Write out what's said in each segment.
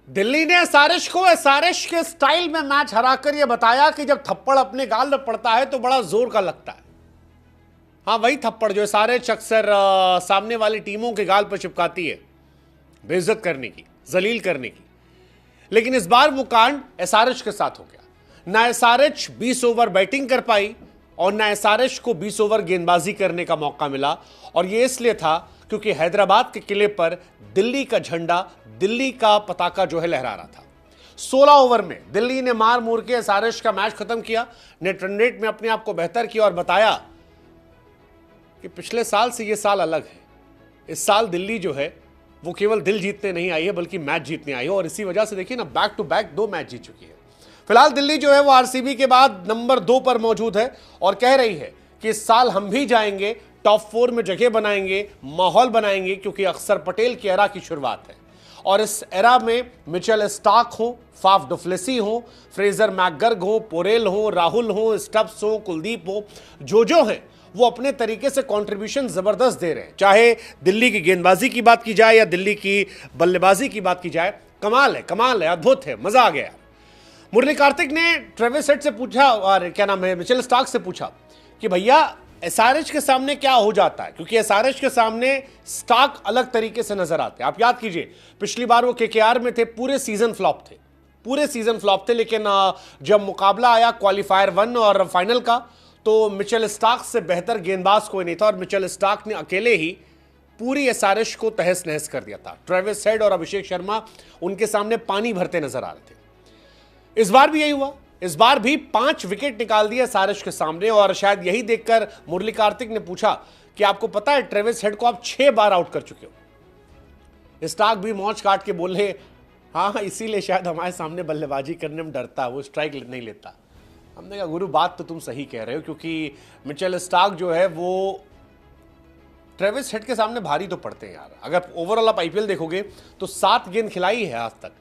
दिल्ली ने एसआरएच के स्टाइल में मैच हराकर यह बताया कि जब थप्पड़ अपने गाल में पड़ता है तो बड़ा जोर का लगता है। हाँ, वही थप्पड़ जो एसआरएच अक्सर सामने वाली टीमों के गाल पर चिपकाती है, बेइज्जत करने की, जलील करने की। लेकिन इस बार वो कांड एसआरएच के साथ हो गया। ना एसआरएच 20 ओवर बैटिंग कर पाई और ना एसआरएच को 20 ओवर गेंदबाजी करने का मौका मिला। और यह इसलिए था क्योंकि हैदराबाद के किले पर दिल्ली का झंडा, दिल्ली का पताका जो है लहरा रहा था। 16 ओवर में दिल्ली ने मार मूर के एसआरएच का मैच खत्म किया, नेट रन रेट में अपने आप को बेहतर किया और बताया कि पिछले साल से यह साल अलग है। इस साल दिल्ली जो है वो केवल दिल जीतने नहीं आई है बल्कि मैच जीतने आई है। और इसी वजह से देखिए ना, बैक टू बैक 2 मैच जीत चुकी है। फिलहाल दिल्ली जो है वो आरसीबी के बाद नंबर 2 पर मौजूद है और कह रही है कि इस साल हम भी जाएंगे, टॉप 4 में जगह बनाएंगे, माहौल बनाएंगे, क्योंकि अक्षर पटेल की एरा की शुरुआत है। और इस एरा में मिचेल स्टार्क हो, फाफ डुप्लेसी हो, फ्रेजर मैकगर्ग हो, पोरेल हो, राहुल हो, स्टब्स हो, कुलदीप हो, जो हैं वो अपने तरीके से कंट्रीब्यूशन जबरदस्त दे रहे हैं। चाहे दिल्ली की गेंदबाजी की बात की जाए या दिल्ली की बल्लेबाजी की बात की जाए, कमाल है, अद्भुत है, मजा आ गया। मुरली कार्तिक ने ट्रेविस हेड से पूछा और क्या नाम है, मिचेल स्टार्क से पूछा कि भैया एसआरएच के सामने क्या हो जाता है, क्योंकि एसआरएच के सामने स्टार्क अलग तरीके से नजर आते हैं। आप याद कीजिए, पिछली बार वो केकेआर में थे, पूरे सीजन फ्लॉप थे, लेकिन जब मुकाबला आया क्वालिफायर 1 और फाइनल का, तो मिचेल स्टार्क से बेहतर गेंदबाज कोई नहीं था और मिचेल स्टार्क ने अकेले ही पूरी एसआरएच को तहस नहस कर दिया था। ट्रेविस हेड और अभिषेक शर्मा उनके सामने पानी भरते नजर आ रहे थे। इस बार भी यही हुआ, इस बार भी 5 विकेट निकाल दिए एसआरएच के सामने। और शायद यही देखकर मुरली कार्तिक ने पूछा कि आपको पता है ट्रेविस हेड को आप 6 बार आउट कर चुके हो। स्टार्क भी मौज काट के बोले, हाँ, इसीलिए शायद हमारे सामने बल्लेबाजी करने में डरता है, वो स्ट्राइक नहीं लेता। हमने कहा गुरु, बात तो तुम सही कह रहे हो, क्योंकि मिचेल स्टार्क जो है वो ट्रेविस हेड के सामने भारी तो पड़ते हैं यार। अगर ओवरऑल आप आईपीएल देखोगे तो 7 गेंद खिलाई है आज तक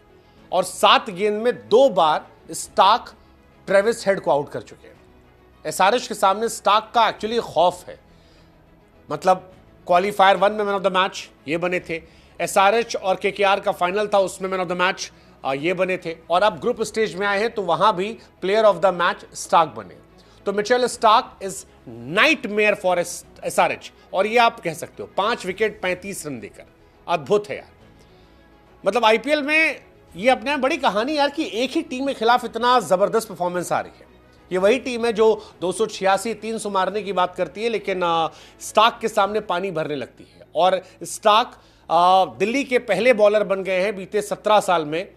और 7 गेंद में 2 बार स्टार्क ट्रेविस हेड को आउट कर चुके हैं। एसआरएच के सामने स्टार्क का एक्चुअली खौफ है। मतलब क्वालिफायर 1 में मैन ऑफ द मैच ये बने थे, एसआरएच और केकेआर का फाइनल था, उसमें मैन ऑफ द मैच ये बने थे, और अब ग्रुप स्टेज में आए हैं तो वहां भी player of the match Starc बने। तो Mitchell Starc is nightmare for SRH. और ये आप कह सकते हो 5 विकेट 35 रन देकर, अद्भुत है यार। मतलब आईपीएल में ये अपने आप बड़ी कहानी यार कि एक ही टीम के खिलाफ इतना जबरदस्त परफॉर्मेंस आ रही है। ये वही टीम है जो 286 300 मारने की बात करती है, लेकिन स्टार्क के सामने पानी भरने लगती है। और स्टार्क दिल्ली के पहले बॉलर बन गए हैं बीते 17 साल में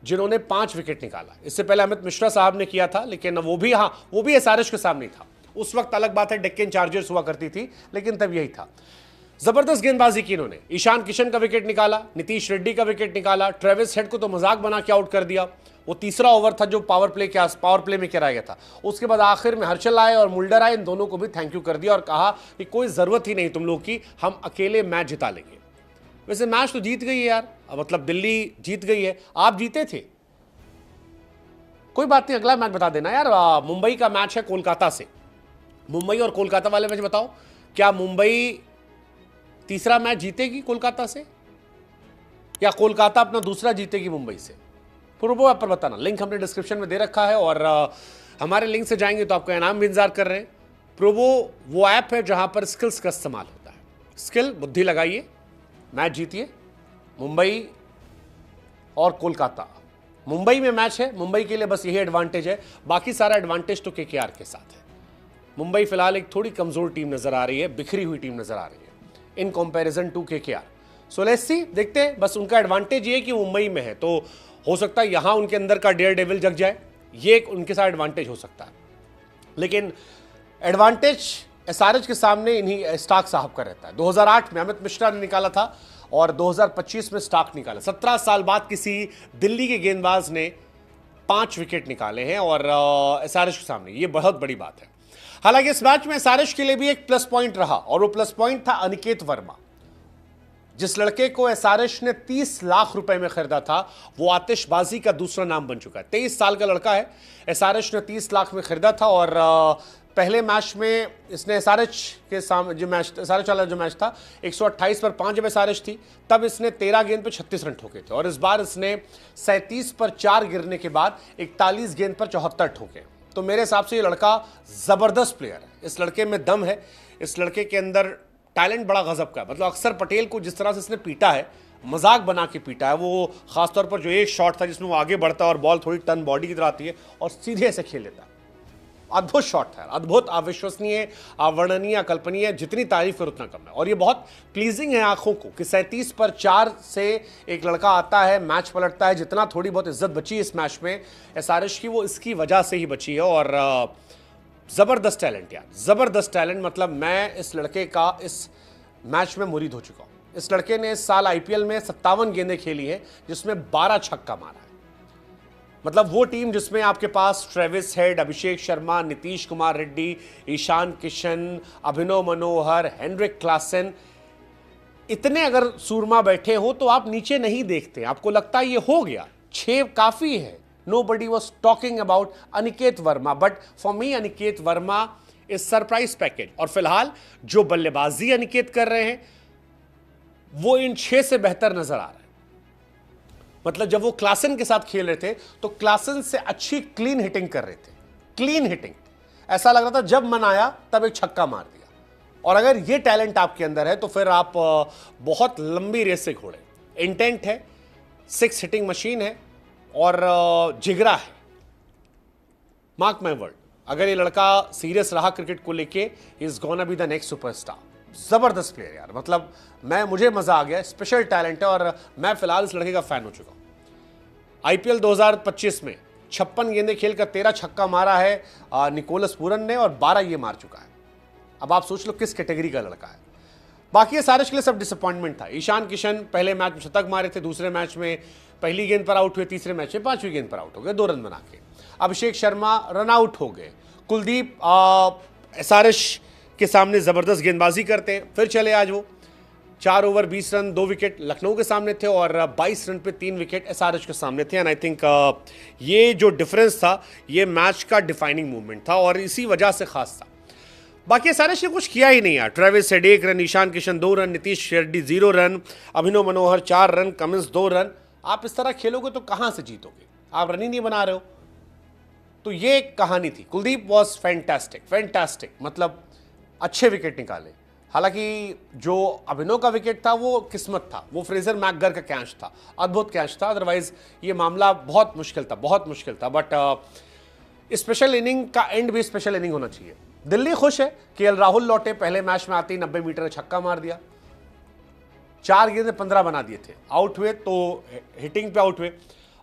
जिन्होंने 5 विकेट निकाला। इससे पहले अमित मिश्रा साहब ने किया था, लेकिन वो भी एसआरएच के सामने था। उस वक्त अलग बात है, डेक्कन चार्जर्स हुआ करती थी, लेकिन तब यही था। जबरदस्त गेंदबाजी की इन्होंने। ईशान किशन का विकेट निकाला, नीतीश रेड्डी का विकेट निकाला, ट्रेविस हेड को तो मजाक बना के आउट कर दिया। वो तीसरा ओवर था जो पावर प्ले में कराया गया था। उसके बाद आखिर में हर्षल आए और मुल्डर आए, इन दोनों को भी थैंक यू कर दिया और कहा कि कोई जरूरत ही नहीं तुम लोग की, हम अकेले मैच जिता लेंगे। वैसे मैच तो जीत गई है यार, मतलब दिल्ली जीत गई है, आप जीते थे, कोई बात नहीं, अगला मैच बता देना यार। मुंबई का मैच है कोलकाता से। मुंबई और कोलकाता वाले मैच बताओ, क्या मुंबई तीसरा मैच जीतेगी कोलकाता से या कोलकाता अपना दूसरा जीतेगी मुंबई से? प्रोबो ऐप पर बताना, लिंक हमने डिस्क्रिप्शन में दे रखा है और हमारे लिंक से जाएंगे तो आपका इनाम भी इंतजार कर रहे हैं। प्रोबो वो ऐप है जहां पर स्किल्स का इस्तेमाल होता है। स्किल, बुद्धि लगाइए, मैच जीतिए। मुंबई और कोलकाता, मुंबई में मैच है, मुंबई के लिए बस यही एडवांटेज है, बाकी सारा एडवांटेज तो केकेआर के साथ है। मुंबई फिलहाल एक थोड़ी कमजोर टीम नजर आ रही है, बिखरी हुई टीम नजर आ रही है in comparison to KKR. So let's see, देखते हैं। बस उनका एडवांटेज ये है कि मुंबई में है, तो हो सकता है यहां उनके अंदर का डेयर डेविल जग जाए, ये एक उनके साथ एडवांटेज हो सकता है। लेकिन एडवांटेज एसआरएच के सामने इन्हीं स्टार्क साहब का रहता है। 2008 में अमित मिश्रा ने निकाला था और 2025 में स्टार्क निकाला। 17 साल बाद किसी दिल्ली के गेंदबाज ने 5 विकेट निकाले हैं और एसआरएच के सामने, ये बहुत बड़ी बात है। हालांकि इस मैच में एसआरएच के लिए भी एक प्लस पॉइंट रहा और वो प्लस पॉइंट था अनिकेत वर्मा। जिस लड़के को एसआरएच ने 30 लाख रुपए में खरीदा था, वो आतिशबाजी का दूसरा नाम बन चुका है। 23 साल का लड़का है, एसआरएच ने 30 लाख में खरीदा था और पहले मैच में इसने एसआरएच के सामने जो मैच एसआरएच वाला जो मैच था 128 पर 5 जब एसआरएच थी तब इसने 13 गेंद पर 36 रन ठोके थे, और इस बार इसने 37 पर 4 गिरने के बाद 41 गेंद पर 74 ठोके। तो मेरे हिसाब से ये लड़का जबरदस्त प्लेयर है, इस लड़के में दम है, इस लड़के के अंदर टैलेंट बड़ा गजब का है। मतलब अक्षर पटेल को जिस तरह से इसने पीटा है, मजाक बना के पीटा है, वो खासतौर पर जो एक शॉट था जिसमें वो आगे बढ़ता है और बॉल थोड़ी टर्न बॉडी की तरह आती है और सीधे ऐसे खेल लेता है, अद्भुत शॉट था, अद्भुत, अविश्वसनीय, अवर्णनीय, अकल्पनीय, जितनी तारीफ करो उतना कम है। और ये बहुत प्लीजिंग है आंखों को कि 37 पर 4 से एक लड़का आता है, मैच पलटता है। जितना थोड़ी बहुत इज्जत बची इस मैच में एसआरएच की, वो इसकी वजह से ही बची है। और जबरदस्त टैलेंट यार, जबरदस्त टैलेंट। मतलब मैं इस लड़के का इस मैच में मुरीद हो चुका हूं। इस लड़के ने इस साल आईपीएल में 57 गेंदें खेली है जिसमें 12 छक्का मारा है। मतलब वो टीम जिसमें आपके पास ट्रेविस हेड, अभिषेक शर्मा, नीतीश कुमार रेड्डी, ईशान किशन, अभिनव मनोहर, हेनरिक क्लासन, इतने अगर सूरमा बैठे हो तो आप नीचे नहीं देखते, आपको लगता है ये हो गया, 6 काफी है। Nobody was talking about Aniket Verma, but for me Aniket Verma is surprise package. और फिलहाल जो बल्लेबाजी अनिकेत कर रहे हैं वो इन 6 से बेहतर नजर आ रहा है। मतलब जब वो क्लासन के साथ खेल रहे थे तो क्लासन से अच्छी क्लीन हिटिंग कर रहे थे, क्लीन हिटिंग। ऐसा लग रहा था जब मन आया तब एक छक्का मार दिया। और अगर ये टैलेंट आपके अंदर है तो फिर आप बहुत लंबी रेस से घोड़े। इंटेंट है, 6 हिटिंग मशीन है और जिगरा है। मार्क माय वर्ड, अगर ये लड़का सीरियस रहा क्रिकेट को लेके, is gonna be the next superstar. जबरदस्त प्लेयर यार, मतलब मुझे मजा आ गया। स्पेशल टैलेंट है और मैं फिलहाल इस लड़के का फैन हो चुका हूं। आईपीएल 2025 में 56 गेंदें खेलकर 13 छक्का मारा है निकोलस पूरन ने और 12 ये मार चुका है। अब आप सोच लो किस कैटेगरी का लड़का है। बाकी एसआरएच के लिए सब डिसअपॉइंटमेंट था। ईशान किशन पहले मैच में शतक मारे थे, दूसरे मैच में पहली गेंद पर आउट हुए, तीसरे मैच में 5वीं गेंद पर आउट हो गए 2 रन बना के। अभिषेक शर्मा रन आउट हो गए। कुलदीप एसआरएच के सामने जबरदस्त गेंदबाजी करते हैं, फिर चले आज वो 4 ओवर 20 रन 2 विकेट लखनऊ के सामने थे और 22 रन पे 3 विकेट एसआरएच के सामने थे। एंड आई थिंक ये जो डिफरेंस था ये मैच का डिफाइनिंग मूवमेंट था और इसी वजह से खास था। बाकी एसआरएच ने कुछ किया ही नहीं यार। Travis Head 1 run, Ishan Kishan 2 run, Nitish Reddy 0 run, Abhinav Manohar 4 run, Cummins 2 run. आप इस तरह खेलोगे तो कहां से जीतोगे? आप रन ही नहीं बना रहे हो। तो ये एक कहानी थी। कुलदीप वॉज फैंटास्टिक, फैंटास्टिक, मतलब अच्छे विकेट निकाले। हालांकि जो अभिनव का विकेट था वो किस्मत था, वो फ्रेजर मैकगर का कैच था, अद्भुत कैच था। अदरवाइज ये मामला बहुत मुश्किल था, बहुत मुश्किल था। बट स्पेशल इनिंग का एंड भी स्पेशल इनिंग होना चाहिए। दिल्ली खुश है कि केएल राहुल लौटे, पहले मैच में आते ही 90 मीटर का छक्का मार दिया, 4 गेंदें 15 बना दिए थे, आउट हुए तो हिटिंग पे आउट हुए।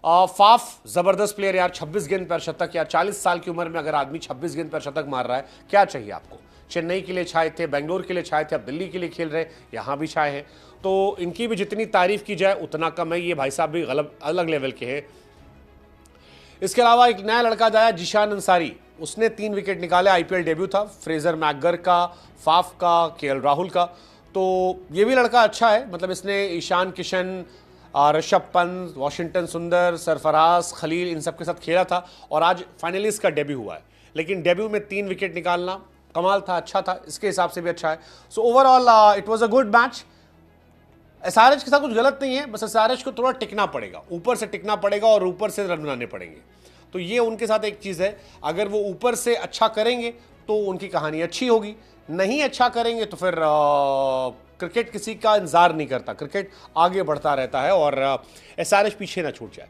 फाफ जबरदस्त प्लेयर यार, 26 गेंद पर शतक यार। 40 साल की उम्र में अगर आदमी 26 गेंद पर शतक मार रहा है, क्या चाहिए आपको? चेन्नई के लिए छाए थे, बेंगलोर के लिए छाए थे, अब दिल्ली के लिए खेल रहे, यहां भी छाए हैं। तो इनकी भी जितनी तारीफ की जाए उतना कम है। ये भाई साहब भी अलग लेवल के हैं। इसके अलावा एक नया लड़का जाया, जिशान अंसारी, उसने 3 विकेट निकाले। आईपीएल डेब्यू था, फ्रेजर मैकगर का, फाफ का, केएल राहुल का। तो ये भी लड़का अच्छा है। मतलब इसने ईशान किशन, ऋषभ पंत, वॉशिंगटन सुंदर, सरफराज, खलील, इन सब के साथ खेला था और आज फाइनली इसका डेब्यू हुआ है। लेकिन डेब्यू में 3 विकेट निकालना कमाल था, अच्छा था, इसके हिसाब से भी अच्छा है। So overall it was a good match. SRH के साथ कुछ गलत नहीं है, बस एसआरएच को थोड़ा टिकना पड़ेगा, ऊपर से टिकना पड़ेगा और ऊपर से रन बनाने पड़ेंगे। तो ये उनके साथ एक चीज़ है, अगर वो ऊपर से अच्छा करेंगे तो उनकी कहानी अच्छी होगी, नहीं अच्छा करेंगे तो फिर क्रिकेट किसी का इंतजार नहीं करता, क्रिकेट आगे बढ़ता रहता है और एसआरएच पीछे ना छूट जाए।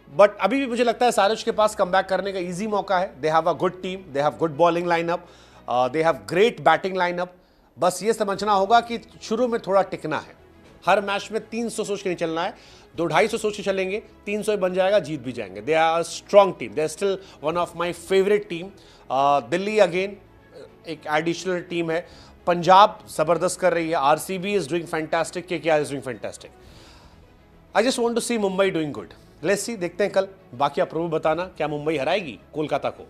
बट अभी भी मुझे लगता है एसआरएच के पास कमबैक करने का इजी मौका है। They have a good team, they have good bowling lineup, they have great batting lineup. बस ये समझना होगा कि शुरू में थोड़ा टिकना है। हर मैच में 300 सोच के नहीं चलना है, 200-250 सोच के चलेंगे, 300 बन जाएगा, जीत भी जाएंगे। They are strong team, they are still one of my favourite team. Delhi again एक एडिशनल टीम है। पंजाब जबरदस्त कर रही है, RCB is doing fantastic, KKR is doing fantastic. I just want to see Mumbai doing good. Let's see, देखते हैं कल। बाकी आप प्रभु बताना क्या मुंबई हराएगी कोलकाता को।